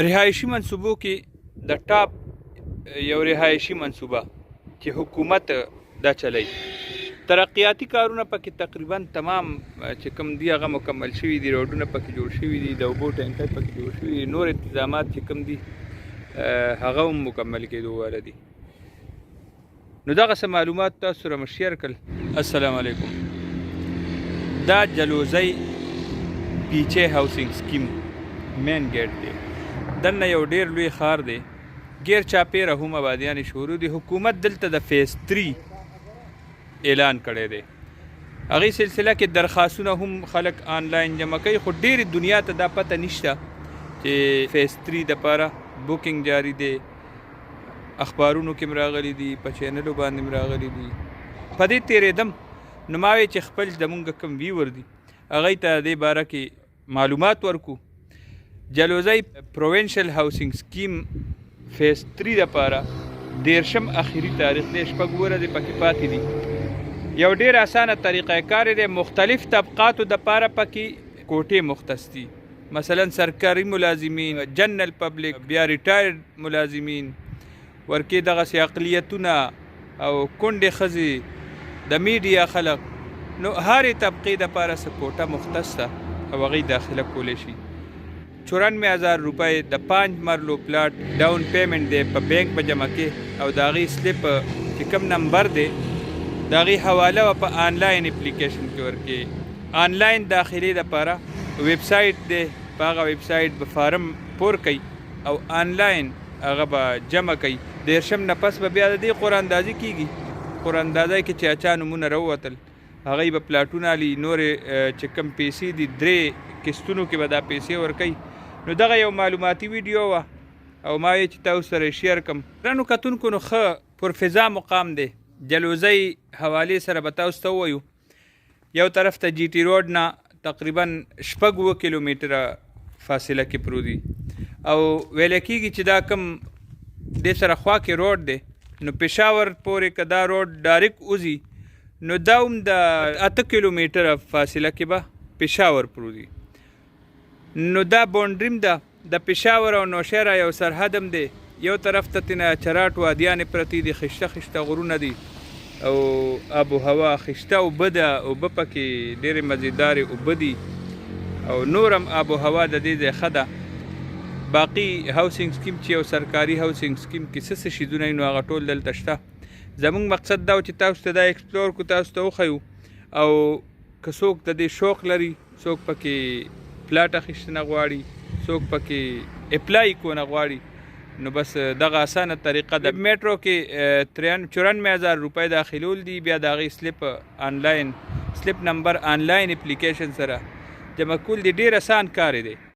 رهایشي منصوبو کې د ټاپ یو رهایشي منصوبه چې حکومت دا چلی ترقیاتی کارونه پکې تقریبا تمام چې کوم دي هغه مکمل شوي دي، روډونه پکې جوړ شوي دي، د اوبو ټینکر پکې جوړ شوي دي، نور انتظامات چې کوم دي هغه هم مکمل کېدو واله دي. نو دغسې معلومات تاسو سره مو شیر کړل. السلام علیکم. دا جلوزی پیچې هاوسینګ سکیم مین ګیټ دی، دننه یو ډیر لوی ښار دی، غیر چاپیره هم آبادیانې شروع دي. حکومت دلته د فیز 3 اعلان کړی دی. هغې سلسله کې درخواستونه هم خلک آنلاین جمع کوي، خو ډېرې دنیا ته دا پته نشته چې فیز 3 دپاره بوکینګ جاري دی. اخبارونو کې م راغلي دي، په چینلو باندې م راغلي دي. په دې تېرېدم نو ما وی چې خپل زمونږ کوم ویور دي هغوی ته دې باره کې معلومات ورکو. جلوزی پروونشل هاوسینګ سکیم فیز 3 دپاره 13 اخري تاریخ دی، 6 ورځې پکې پاتې دي. یو ډېر اسانه طریقه کار دی، مختلف طبقاتو دپاره پکې کوټې مختص دي. مثلا سرکاري ملازمین، جنرل پبلک، بیا ریټایرډ ملازمین، ورکې دغسې اقلیتونه او کونډې ښځې، د میډیا خلک، نو هرې طبقې دپاره څه کوټه مختص ده او هغوی داخله کولی شي. 94,000 روپۍ د 5 مرلو پلاټ ډاون پیمنټ دی، په بینک به جمع کې او د هغې سلیپ چې کوم نمبر دی د هغې حواله به په آنلاین اپلیکیشن کې ورکړي. آنلاین داخلې دپاره ویب سایټ دی، په هغه ویب سایټ به فارم پور کوي او آنلاین هغه به جمع کوي. 13 نه پس به بیا د دې قراندازي کېږي. قراندازۍ کې چې اچا نومونه راووتل هغوی به پلاټونه علي، نورې چې کوم پیسې دي 3 قسطونو کې به دا پیسې ورکوي. نو دغه یو معلوماتي ویډیو وه او ما یې چې تاسو سره شیر کړم. درنو کتونکو نو ښه پرفضا مقام دی. جلوزی حوالې سره به تاسو ته ووایو، یو طرف ته جي ټي روډ نه تقریبا 6 کیلومیټره فاصله کې پروت دي او ویلی کېږي چې دا کوم دې سره خوا کې روډ دی نو پېښور پورې که دا روډ ډایرکټ وځي نو دا هم د 8 کیلومیټره فاصله کې به پېښور پروت دي. نو دا باونډریم ده د پېښور او نوشهره یو سرحد هم دی. یو طرف ته تېنه چراټ وادیانې پرتې دي، خشته خشته غرونه دي او آب و هوا خشته اوبه ده، اوبه پکې ډېرې مزیدارې اوبه دي او نور هم آب و هوا د دې ځای ښه ده. باقي هاوسینګ سکیم چې یو سرکاري هاوسینګ سکیم کې څه څه شیدونه وي نو هغه ټول دلته شته. زموږ مقصد دا و چې تاسو ته دا ایکسپلور کړو، تاسو ته وښیو او که څوک د دې شوق لري، څوک پکې پلاټ اخیستنه غواړي، څوک پکې اپلای کونه غواړي، نو بس دغه اسانه طریقه ده. میټرو کې 94,000 روپۍ داخلول دي، بیا د هغې سلیپ آنلاین، سلیپ نمبر آنلاین اپلیکیشن سره جمع کول دي. ډېر اسان کار دی.